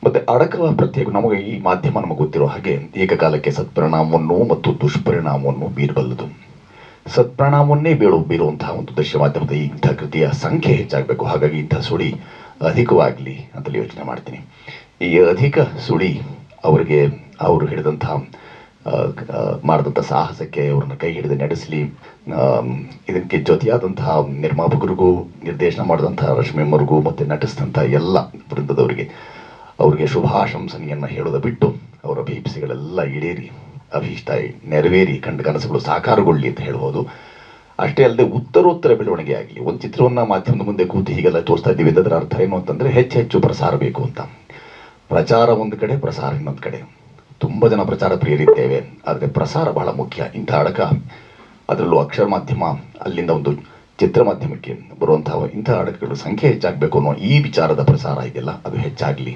ಮತ್ತೆ ಅಡಕವ ಪ್ರತ್ಯೇಕ ನಮಗೆ ಈ ಮಾಧ್ಯಮ ನಮಗೆ ಗೊತ್ತಿರೋ ಹಾಗೆ ಏಕಕಾಲಕ್ಕೆ ಸತ್ಪರಿಣಾಮವನ್ನು ಮತ್ತು ದುಷ್ಪರಿಣಾಮವನ್ನು ಬೀರಬಲ್ಲದು. ಸತ್ಪರಿಣಾಮವನ್ನೇ ಬೀರುವಂತಹ ಒಂದು ದೃಶ್ಯ ಮಾಧ್ಯಮದ ಇಂಥ ಕೃತಿಯ ಸಂಖ್ಯೆ ಹೆಚ್ಚಾಗಬೇಕು. ಹಾಗಾಗಿ ಇಂಥ ಸುಳಿ ಅಧಿಕವಾಗಲಿ ಅಂತಲೇ ಯೋಚನೆ ಮಾಡ್ತೀನಿ. ಈ ಅಧಿಕ ಸುಳಿ ಅವರಿಗೆ ಅವರು ಹಿಡಿದಂತಹ ಮಾಡಿದಂಥ ಸಾಹಸಕ್ಕೆ ಅವ್ರನ್ನ ಕೈ ಹಿಡಿದು ನಡೆಸಲಿ. ಇದಕ್ಕೆ ಜೊತೆಯಾದಂತಹ ನಿರ್ಮಾಪಕರಿಗೂ ನಿರ್ದೇಶನ ಮಾಡಿದಂತಹ ರಶ್ಮಿಯಮ್ಮರಿಗೂ ಮತ್ತು ನಟಿಸಿದಂಥ ಎಲ್ಲ ವೃಂದದವರಿಗೆ ಅವರಿಗೆ ಶುಭಾಶಂಸನೆಯನ್ನು ಹೇಳೋದು ಬಿಟ್ಟು ಅವರ ಅಭಿಪ್ಸೆಗಳೆಲ್ಲ ಈಡೇರಿ ಅಭೀಷ್ಟ ನೆರವೇರಿ ಕಂಡ ಕನಸುಗಳು ಸಾಕಾರಗೊಳ್ಳಿ ಅಂತ ಹೇಳ್ಬೋದು. ಅಷ್ಟೇ ಅಲ್ಲದೆ ಉತ್ತರೋತ್ತರ ಬೆಳವಣಿಗೆ ಆಗಲಿ. ಒಂದು ಚಿತ್ರವನ್ನು ಮಾಧ್ಯಮದ ಮುಂದೆ ಕೂತು ಹೀಗೆಲ್ಲ ತೋರಿಸ್ತಾ ಇದ್ದೀವಿ ಅದರ ಅರ್ಥ ಏನು ಅಂತಂದರೆ ಹೆಚ್ಚು ಪ್ರಸಾರ ಬೇಕು ಅಂತ. ಪ್ರಚಾರ ಒಂದು ಕಡೆ, ಪ್ರಸಾರ ಇನ್ನೊಂದು ಕಡೆ. ತುಂಬ ಜನ ಪ್ರಚಾರ ಪ್ರಿಯರಿದ್ದೇವೆ, ಆದರೆ ಪ್ರಸಾರ ಬಹಳ ಮುಖ್ಯ. ಇಂಥ ಅಡಕ, ಅದರಲ್ಲೂ ಅಕ್ಷರ ಮಾಧ್ಯಮ, ಅಲ್ಲಿಂದ ಒಂದು ಚಿತ್ರ ಮಾಧ್ಯಮಕ್ಕೆ ಬರುವಂತಹ ಇಂಥ ಅಡಕಗಳ ಸಂಖ್ಯೆ ಹೆಚ್ಚಾಗಬೇಕು ಅನ್ನೋ ಈ ವಿಚಾರದ ಪ್ರಸಾರ ಇದೆಯಲ್ಲ, ಅದು ಹೆಚ್ಚಾಗಲಿ.